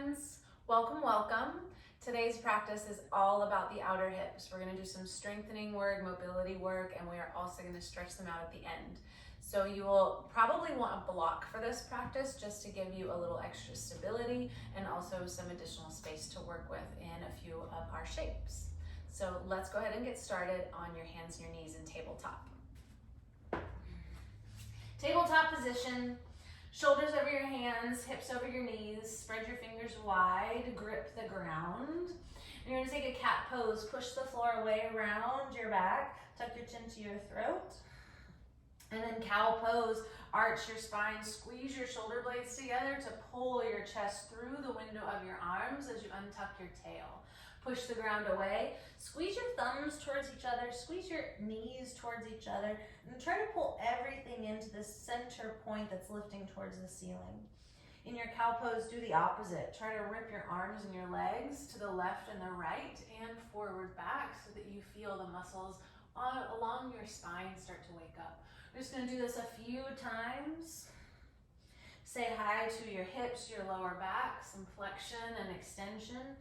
friends. Welcome, welcome. Today's practice is all about the outer hips. We're gonna do some strengthening work, mobility work, and we are also gonna stretch them out at the end. So you will probably want a block for this practice just to give you a little extra stability and also some additional space to work with in a few of our shapes. So let's go ahead and get started on your hands and your knees in tabletop. Tabletop position. Shoulders over your hands, hips over your knees, spread your fingers wide, grip the ground. And you're gonna take a cat pose, push the floor away around your back, tuck your chin to your throat. And then cow pose, arch your spine, squeeze your shoulder blades together to pull your chest through the window of your arms as you untuck your tail. Push the ground away, squeeze your thumbs towards each other, squeeze your knees towards each other, and try to pull everything into this center point that's lifting towards the ceiling. In your cow pose, do the opposite. Try to rip your arms and your legs to the left and the right and forward back so that you feel the muscles along your spine start to wake up. We're just gonna do this a few times. Say hi to your hips, your lower back, some flexion and extension.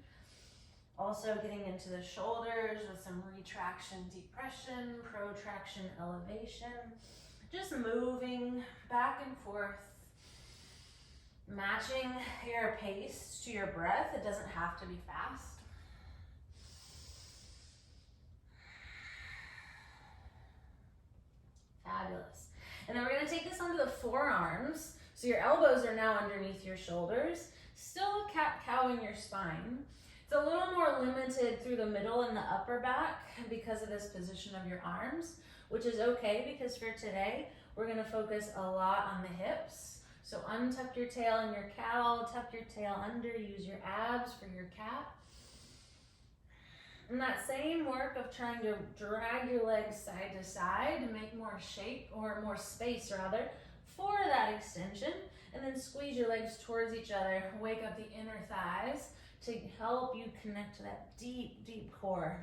Also getting into the shoulders with some retraction, depression, protraction, elevation. Just moving back and forth, matching your pace to your breath. It doesn't have to be fast. Fabulous. And then we're gonna take this onto the forearms. So your elbows are now underneath your shoulders. Still a cat-cow in your spine. It's a little more limited through the middle and the upper back because of this position of your arms, which is okay because for today, we're gonna focus a lot on the hips. So untuck your tail in your cow, tuck your tail under, use your abs for your cat. And that same work of trying to drag your legs side to side to make more shape or more space rather for that extension. And then squeeze your legs towards each other, wake up the inner thighs to help you connect to that deep, deep core.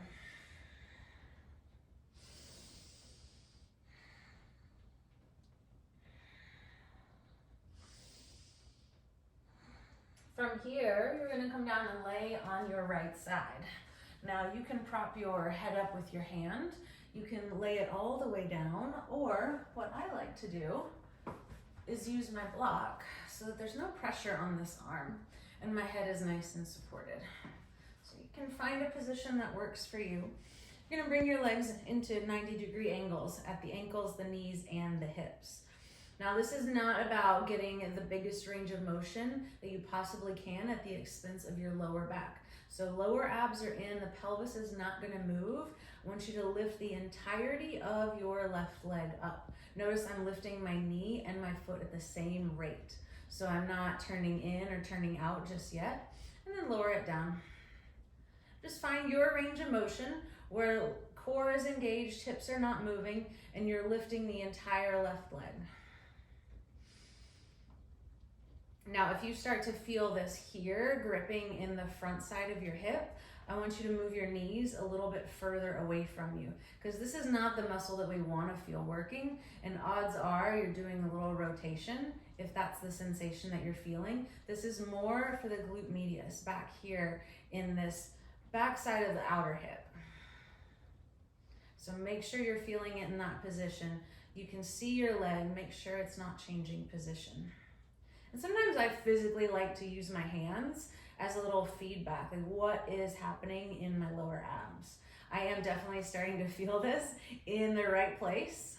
From here, you're gonna come down and lay on your right side. Now you can prop your head up with your hand. You can lay it all the way down, or what I like to do is use my block so that there's no pressure on this arm and my head is nice and supported. So you can find a position that works for you. You're gonna bring your legs into 90-degree angles at the ankles, the knees, and the hips. Now this is not about getting the biggest range of motion that you possibly can at the expense of your lower back. So lower abs are in, the pelvis is not gonna move. I want you to lift the entirety of your left leg up. Notice I'm lifting my knee and my foot at the same rate. So I'm not turning in or turning out just yet. And then lower it down. Just find your range of motion where core is engaged, hips are not moving, and you're lifting the entire left leg. Now, if you start to feel this here, gripping in the front side of your hip, I want you to move your knees a little bit further away from you because this is not the muscle that we want to feel working, and odds are you're doing a little rotation if that's the sensation that you're feeling. This is more for the glute medius back here in this back side of the outer hip. So make sure you're feeling it in that position. You can see your leg, make sure it's not changing position. And sometimes I physically like to use my hands as a little feedback, like what is happening in my lower abs. I am definitely starting to feel this in the right place.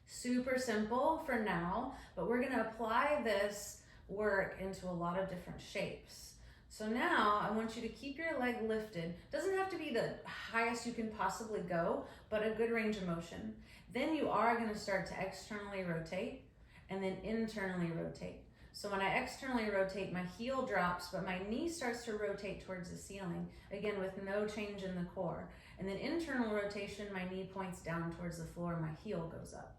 Super simple for now, but we're gonna apply this work into a lot of different shapes. So now I want you to keep your leg lifted. Doesn't have to be the highest you can possibly go, but a good range of motion. Then you are gonna start to externally rotate and then internally rotate. So when I externally rotate, my heel drops, but my knee starts to rotate towards the ceiling, again with no change in the core. And then internal rotation, my knee points down towards the floor, my heel goes up.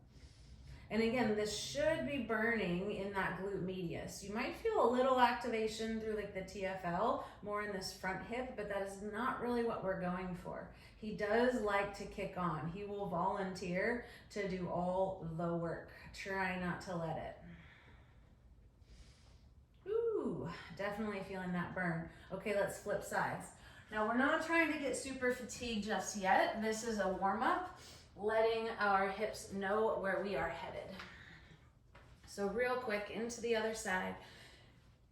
And again, this should be burning in that glute medius. You might feel a little activation through like the TFL, more in this front hip, but that is not really what we're going for. He does like to kick on. He will volunteer to do all the work. Try not to let it. definitely feeling that burn. Okay, let's flip sides. Now we're not trying to get super fatigued just yet. This is a warm up, letting our hips know where we are headed. So real quick, into the other side.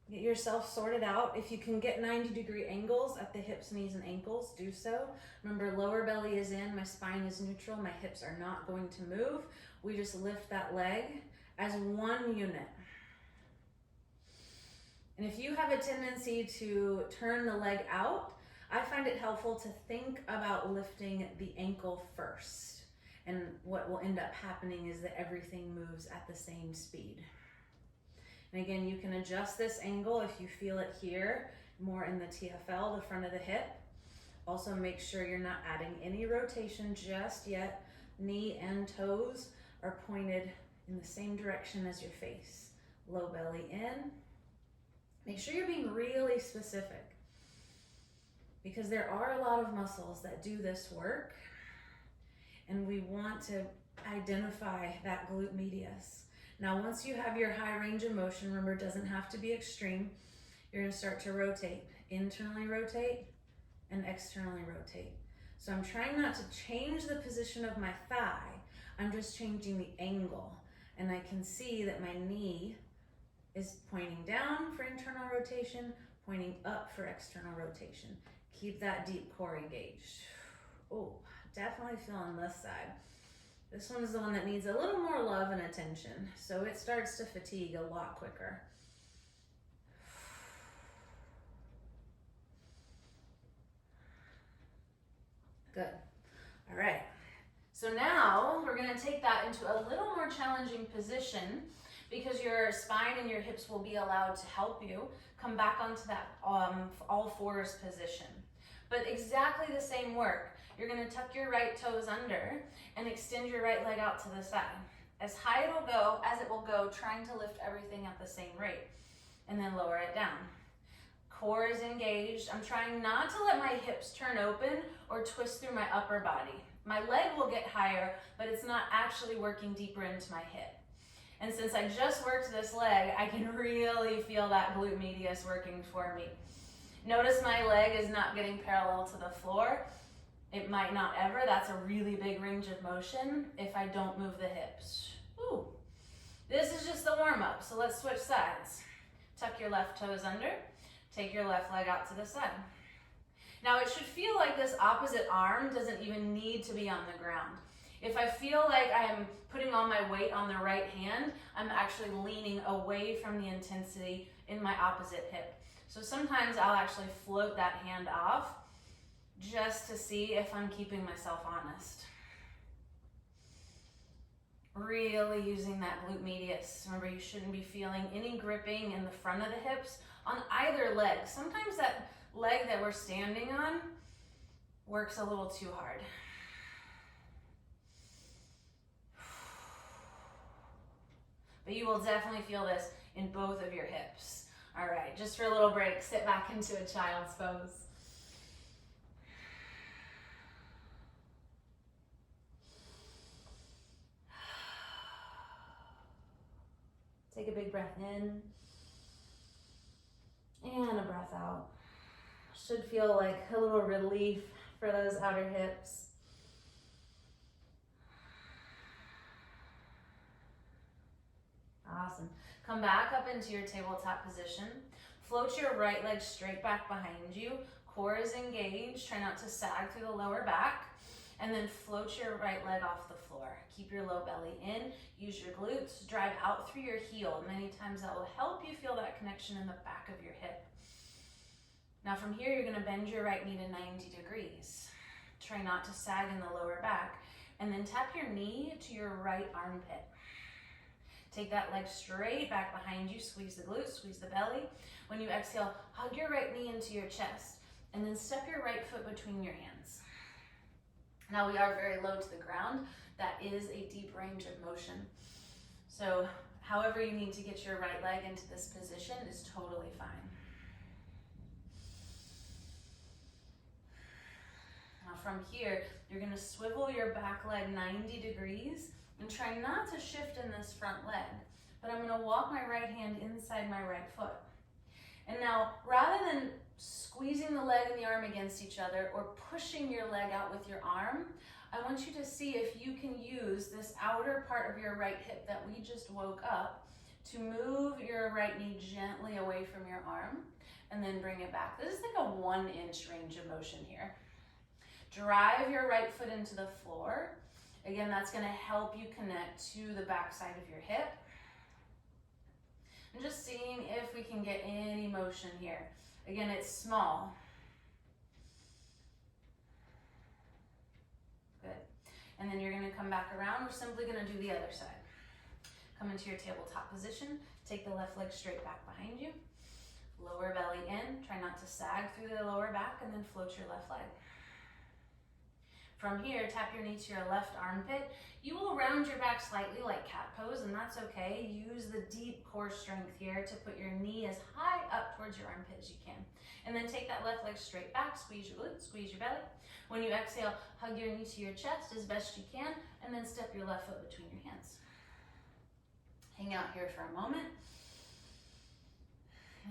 Get yourself sorted out. If you can get 90-degree angles at the hips, knees, and ankles, do so. Remember, lower belly is in, my spine is neutral, my hips are not going to move. We just lift that leg as one unit. And if you have a tendency to turn the leg out, I find it helpful to think about lifting the ankle first. And what will end up happening is that everything moves at the same speed. And again, you can adjust this angle if you feel it here, more in the TFL, the front of the hip. Also make sure you're not adding any rotation just yet. Knee and toes are pointed in the same direction as your face. Low belly in. Make sure you're being really specific, because there are a lot of muscles that do this work, and we want to identify that glute medius. Now, once you have your high range of motion, remember, it doesn't have to be extreme. You're gonna start to rotate, internally rotate and externally rotate. So I'm trying not to change the position of my thigh. I'm just changing the angle. And I can see that my knee is pointing down for internal rotation, pointing up for external rotation. Keep that deep core engaged. Oh, definitely feeling this side. This one is the one that needs a little more love and attention, so it starts to fatigue a lot quicker. Good. All right. So now we're going to take that into a little more challenging position, because your spine and your hips will be allowed to help you come back onto that all fours position. But exactly the same work. You're gonna tuck your right toes under and extend your right leg out to the side. As high as it will go, trying to lift everything at the same rate, and then lower it down. Core is engaged. I'm trying not to let my hips turn open or twist through my upper body. My leg will get higher, but it's not actually working deeper into my hip. And since I just worked this leg, I can really feel that glute medius working for me. Notice my leg is not getting parallel to the floor. It might not ever. That's a really big range of motion if I don't move the hips. Ooh. This is just the warm up, so let's switch sides. Tuck your left toes under. Take your left leg out to the side. Now it should feel like this opposite arm doesn't even need to be on the ground. If I feel like I'm putting all my weight on the right hand, I'm actually leaning away from the intensity in my opposite hip. So sometimes I'll actually float that hand off just to see if I'm keeping myself honest. Really using that glute medius. Remember, you shouldn't be feeling any gripping in the front of the hips on either leg. Sometimes that leg that we're standing on works a little too hard. But you will definitely feel this in both of your hips. All right, just for a little break, sit back into a child's pose. Take a big breath in and a breath out. Should feel like a little relief for those outer hips. Awesome. Come back up into your tabletop position. Float your right leg straight back behind you. Core is engaged. Try not to sag through the lower back. And then float your right leg off the floor. Keep your low belly in. Use your glutes. Drive out through your heel. Many times that will help you feel that connection in the back of your hip. Now from here, you're going to bend your right knee to 90 degrees. Try not to sag in the lower back. And then tap your knee to your right armpit. Take that leg straight back behind you. Squeeze the glutes, squeeze the belly. When you exhale, hug your right knee into your chest. And then step your right foot between your hands. Now we are very low to the ground. That is a deep range of motion. So however you need to get your right leg into this position is totally fine. Now from here, you're gonna swivel your back leg 90 degrees and try not to shift in this front leg, but I'm gonna walk my right hand inside my right foot. And now, rather than squeezing the leg and the arm against each other or pushing your leg out with your arm, I want you to see if you can use this outer part of your right hip that we just woke up to move your right knee gently away from your arm and then bring it back. This is like a 1-inch range of motion here. Drive your right foot into the floor. Again, that's going to help you connect to the back side of your hip. And just seeing if we can get any motion here. Again, it's small. Good. And then you're going to come back around. We're simply going to do the other side. Come into your tabletop position. Take the left leg straight back behind you. Lower belly in. Try not to sag through the lower back, and then float your left leg. From here, tap your knee to your left armpit. You will round your back slightly like cat pose, and that's okay. Use the deep core strength here to put your knee as high up towards your armpit as you can. And then take that left leg straight back, squeeze your glutes, squeeze your belly. When you exhale, hug your knee to your chest as best you can, and then step your left foot between your hands. Hang out here for a moment.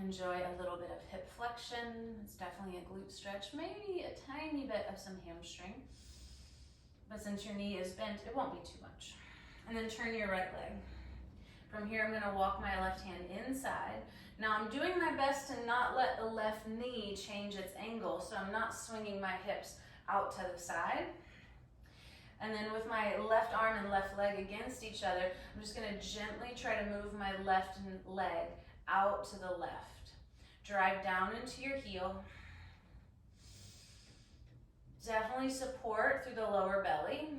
Enjoy a little bit of hip flexion. It's definitely a glute stretch, maybe a tiny bit of some hamstring. But since your knee is bent, it won't be too much. And then turn your right leg. From here, I'm going to walk my left hand inside. Now I'm doing my best to not let the left knee change its angle, so I'm not swinging my hips out to the side. And then with my left arm and left leg against each other, I'm just going to gently try to move my left leg out to the left. Drive down into your heel. Definitely support through the lower belly.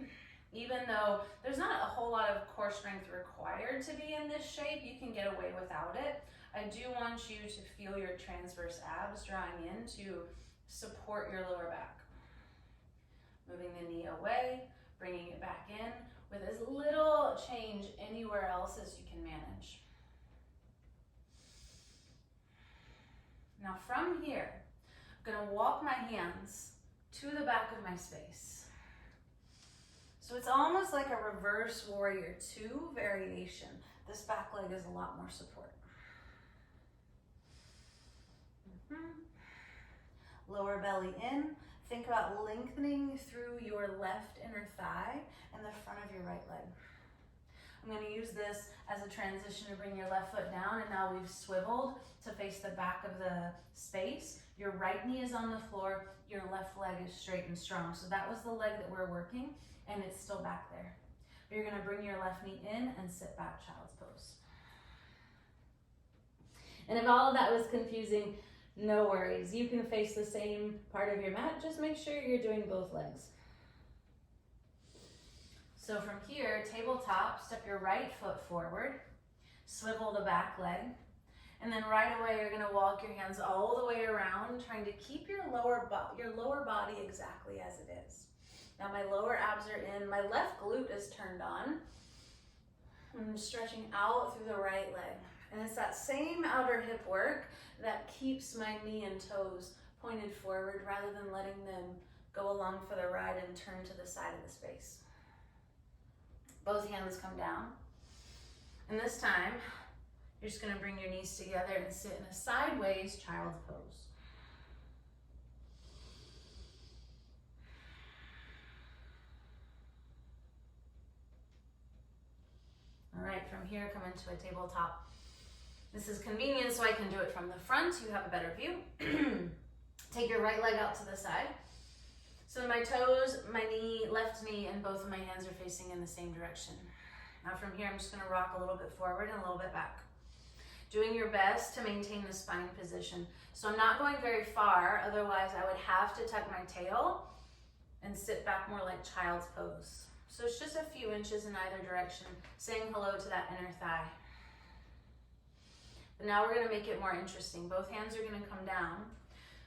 Even though there's not a whole lot of core strength required to be in this shape, you can get away without it. I do want you to feel your transverse abs drawing in to support your lower back. Moving the knee away, bringing it back in with as little change anywhere else as you can manage. Now from here, I'm going to walk my hands to the back of my space. So it's almost like a reverse warrior 2 variation. This back leg is a lot more support. Lower belly in. Think about lengthening through your left inner thigh and the front of your right leg. I'm going to use this as a transition to bring your left foot down, and now we've swiveled to face the back of the space. Your right knee is on the floor, your left leg is straight and strong. So that was the leg that we're working, and it's still back there. But you're going to bring your left knee in and sit back, child's pose. And if all of that was confusing, no worries. You can face the same part of your mat. Just make sure you're doing both legs. So from here, tabletop, step your right foot forward, swivel the back leg, and then right away you're going to walk your hands all the way around, trying to keep your lower body exactly as it is. Now my lower abs are in, my left glute is turned on. I'm stretching out through the right leg. And it's that same outer hip work that keeps my knee and toes pointed forward rather than letting them go along for the ride and turn to the side of the space. Both hands come down. And this time, you're just going to bring your knees together and sit in a sideways child's pose. All right, from here, come into a tabletop. This is convenient, so I can do it from the front. You have a better view. Take your right leg out to the side. So my toes, my knee, left knee, and both of my hands are facing in the same direction. Now from here, I'm just going to rock a little bit forward and a little bit back. Doing your best to maintain the spine position. So I'm not going very far, otherwise I would have to tuck my tail and sit back more like child's pose. So it's just a few inches in either direction, saying hello to that inner thigh. But now we're going to make it more interesting. Both hands are going to come down.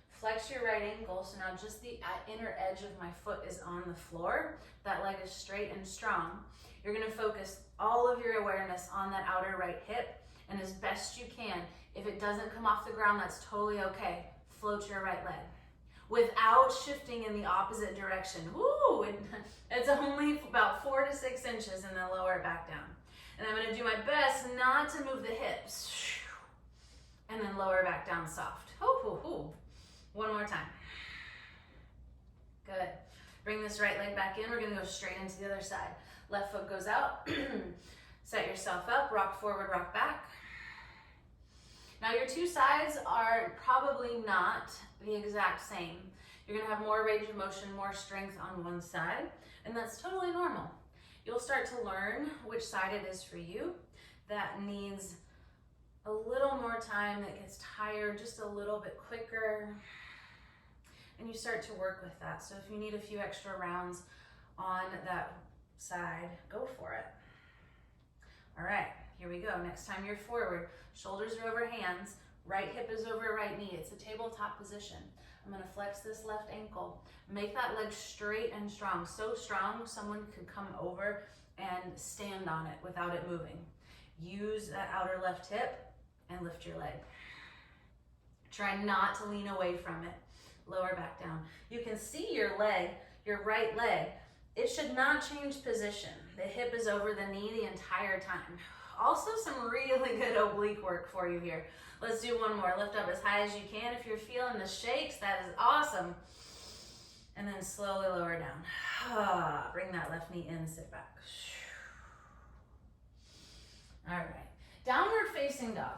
Flex your right ankle, so now just the inner edge of my foot is on the floor. That leg is straight and strong. You're going to focus all of your awareness on that outer right hip, and as best you can, if it doesn't come off the ground, that's totally okay. Float your right leg without shifting in the opposite direction. Woo! It's only about 4 to 6 inches in the lower back down. And I'm going to do my best not to move the hips. And then lower back down soft. Hoo, hoo, hoo. One more time. Good. Bring this right leg back in. We're gonna go straight into the other side. Left foot goes out. Set yourself up, rock forward, rock back. Now your two sides are probably not the exact same. You're gonna have more range of motion, more strength on one side, and that's totally normal. You'll start to learn which side it is for you that needs a little more time, that gets tired just a little bit quicker, and you start to work with that. So if you need a few extra rounds on that side, go for it. All right, here we go. Next time you're forward, shoulders are over hands, right hip is over right knee. It's a tabletop position. I'm gonna flex this left ankle. Make that leg straight and strong. So strong, someone could come over and stand on it without it moving. Use that outer left hip and lift your leg. Try not to lean away from it. Lower back down. You can see your leg, your right leg. It should not change position. The hip is over the knee the entire time. Also some really good oblique work for you here. Let's do one more. Lift up as high as you can. If you're feeling the shakes, that is awesome. And then slowly lower down. Bring that left knee in, sit back. All right, downward facing dog.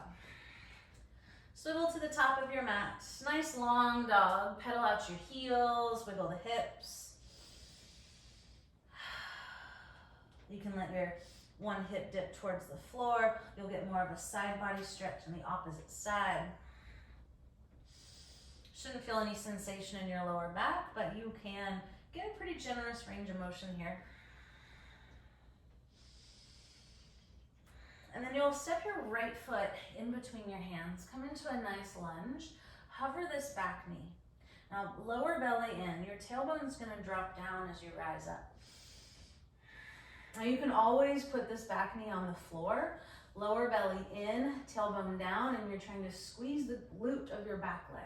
Swivel to the top of your mat. Nice long dog. Pedal out your heels, wiggle the hips. You can let your one hip dip towards the floor. You'll get more of a side body stretch on the opposite side. Shouldn't feel any sensation in your lower back, but you can get a pretty generous range of motion here. And then you'll step your right foot in between your hands, come into a nice lunge, hover this back knee. Now lower belly in, your tailbone's gonna drop down as you rise up. Now you can always put this back knee on the floor, lower belly in, tailbone down, and you're trying to squeeze the glute of your back leg.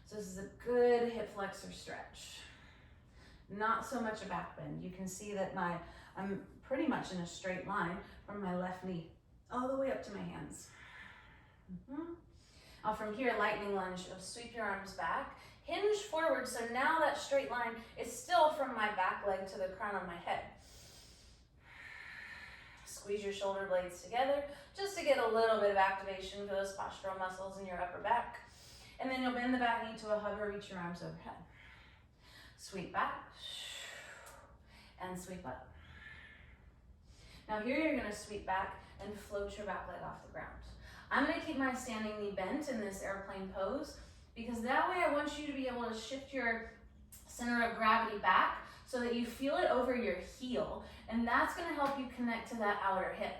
So this is a good hip flexor stretch. Not so much a back bend. You can see that I'm pretty much in a straight line from my left knee all the way up to my hands. Now from here, lightning lunge, you'll sweep your arms back, hinge forward, so now that straight line is still from my back leg to the crown of my head. Squeeze your shoulder blades together just to get a little bit of activation for those postural muscles in your upper back. And then you'll bend the back knee to a hover, reach your arms overhead. Sweep back and sweep up. Now here you're gonna sweep back and float your back leg off the ground. I'm gonna keep my standing knee bent in this airplane pose because that way I want you to be able to shift your center of gravity back so that you feel it over your heel, and that's gonna help you connect to that outer hip.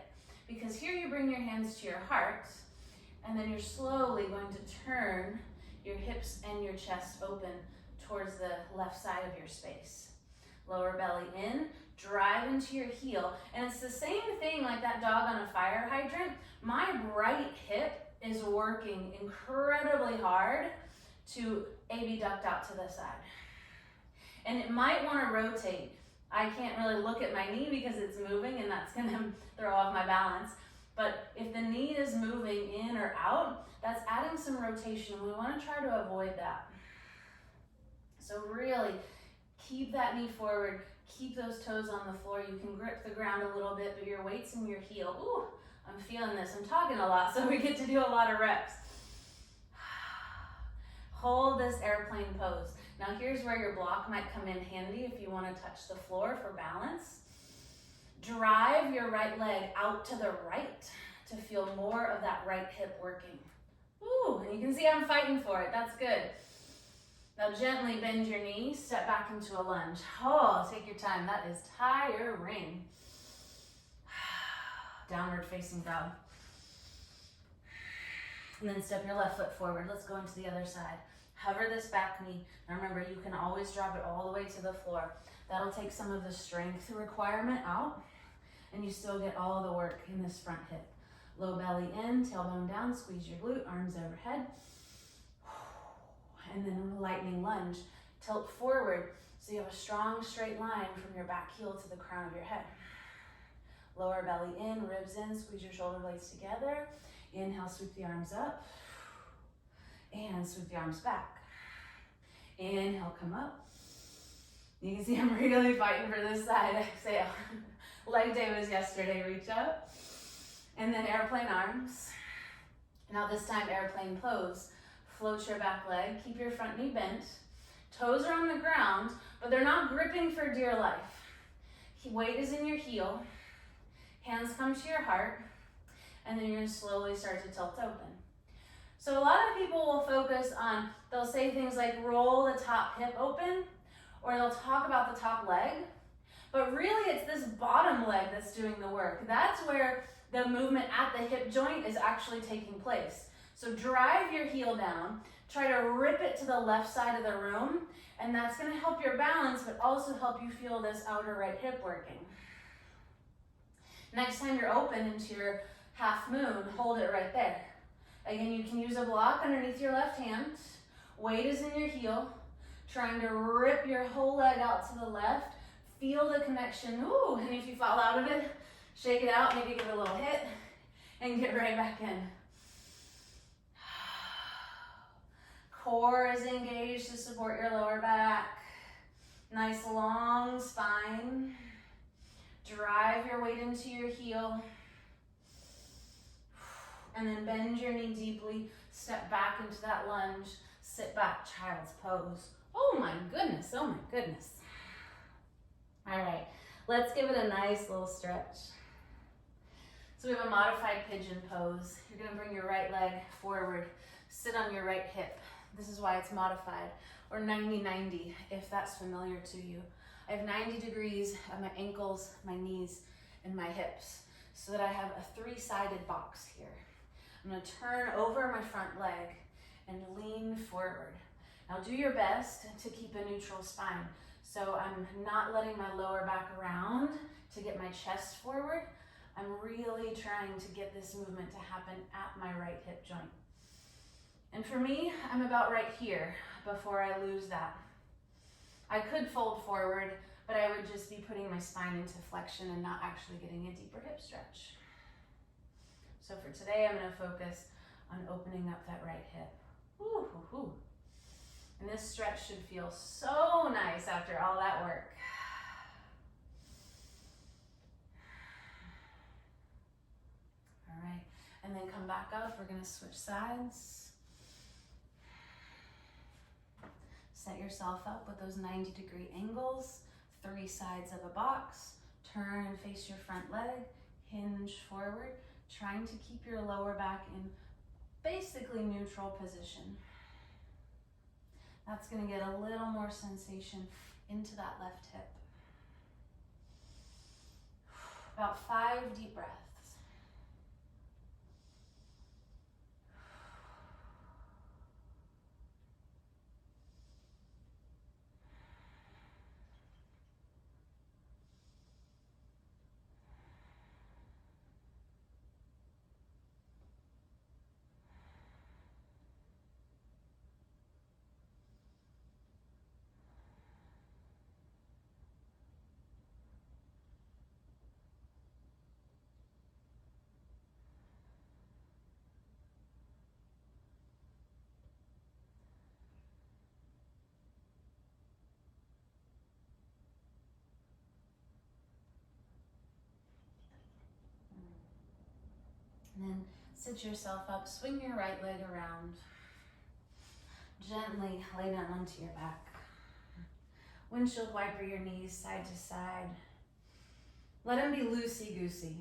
Because here you bring your hands to your heart, and then you're slowly going to turn your hips and your chest open towards the left side of your space. Lower belly in, drive into your heel, and it's the same thing like that dog on a fire hydrant. My right hip is working incredibly hard to abduct out to the side. And it might want to rotate. I can't really look at my knee because it's moving and that's going to throw off my balance. But if the knee is moving in or out, that's adding some rotation. We want to try to avoid that. So really keep that knee forward, keep those toes on the floor. You can grip the ground a little bit, but your weight's in your heel. Ooh, I'm feeling this. I'm talking a lot, so we get to do a lot of reps. Hold this airplane pose. Now here's where your block might come in handy if you want to touch the floor for balance. Drive your right leg out to the right to feel more of that right hip working. Ooh, and you can see I'm fighting for it. That's good. Now gently bend your knee, step back into a lunge. Oh, take your time. That is tiring. Downward facing dog. And then step your left foot forward. Let's go into the other side. Hover this back knee. Now remember, you can always drop it all the way to the floor. That'll take some of the strength requirement out, and you still get all the work in this front hip. Low belly in, tailbone down, squeeze your glute, arms overhead. And then a lightning lunge. Tilt forward so you have a strong straight line from your back heel to the crown of your head. Lower belly in, ribs in, squeeze your shoulder blades together. Inhale, sweep the arms up. And sweep the arms back. Inhale, come up. You can see I'm really fighting for this side. Exhale. Leg day was yesterday, reach up. And then airplane arms. Now this time airplane pose. Float your back leg, keep your front knee bent. Toes are on the ground, but they're not gripping for dear life. Weight is in your heel. Hands come to your heart. And then you're gonna slowly start to tilt open. So a lot of people will focus on, they'll say things like roll the top hip open, or they'll talk about the top leg, but really it's this bottom leg that's doing the work. That's where the movement at the hip joint is actually taking place. So drive your heel down, try to rip it to the left side of the room, and that's gonna help your balance, but also help you feel this outer right hip working. Next time you're open into your half moon, hold it right there. Again, you can use a block underneath your left hand. Weight is in your heel. Trying to rip your whole leg out to the left. Feel the connection. Ooh, and if you fall out of it, shake it out, maybe give it a little hit, and get right back in. Core is engaged to support your lower back. Nice long spine. Drive your weight into your heel. And then bend your knee deeply, step back into that lunge, sit back, child's pose. Oh my goodness, oh my goodness. All right, let's give it a nice little stretch. So we have a modified pigeon pose. You're gonna bring your right leg forward, sit on your right hip. This is why it's modified, or 90-90 if that's familiar to you. I have 90 degrees of my ankles, my knees, and my hips, so that I have a 3-sided box here. I'm gonna turn over my front leg and lean forward. Now do your best to keep a neutral spine. So I'm not letting my lower back around to get my chest forward. I'm really trying to get this movement to happen at my right hip joint. And for me, I'm about right here before I lose that. I could fold forward, but I would just be putting my spine into flexion and not actually getting a deeper hip stretch. So for today, I'm gonna focus on opening up that right hip. Ooh, ooh, ooh. And this stretch should feel so nice after all that work. All right, and then come back up. We're gonna switch sides. Set yourself up with those 90-degree angles, 3 sides of a box. Turn and face your front leg, hinge forward, trying to keep your lower back in basically neutral position. That's gonna get a little more sensation into that left hip. About 5 deep breaths. And then sit yourself up, swing your right leg around. Gently lay down onto your back. Windshield wiper your knees side to side. Let them be loosey-goosey.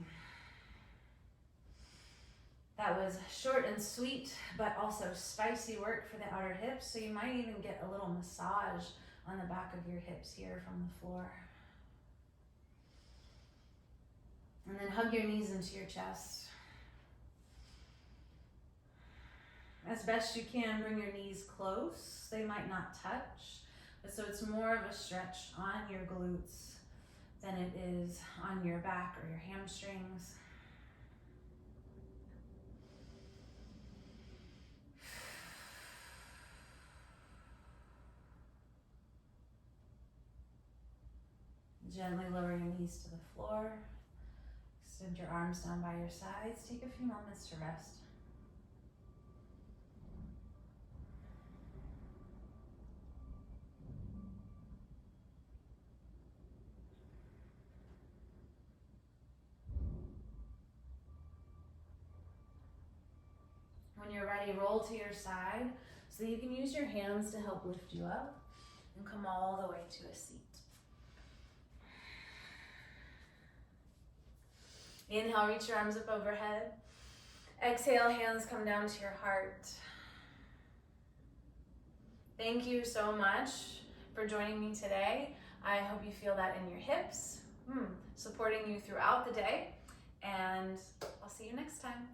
That was short and sweet, but also spicy work for the outer hips, so you might even get a little massage on the back of your hips here from the floor. And then hug your knees into your chest. As best you can, bring your knees close. They might not touch, but so it's more of a stretch on your glutes than it is on your back or your hamstrings. Gently lower your knees to the floor. Extend your arms down by your sides. Take a few moments to rest. ready, roll to your side so that you can use your hands to help lift you up and come all the way to a seat. Inhale, reach your arms up overhead. Exhale, hands come down to your heart. Thank you so much for joining me today. I hope you feel that in your hips, supporting you throughout the day, and I'll see you next time.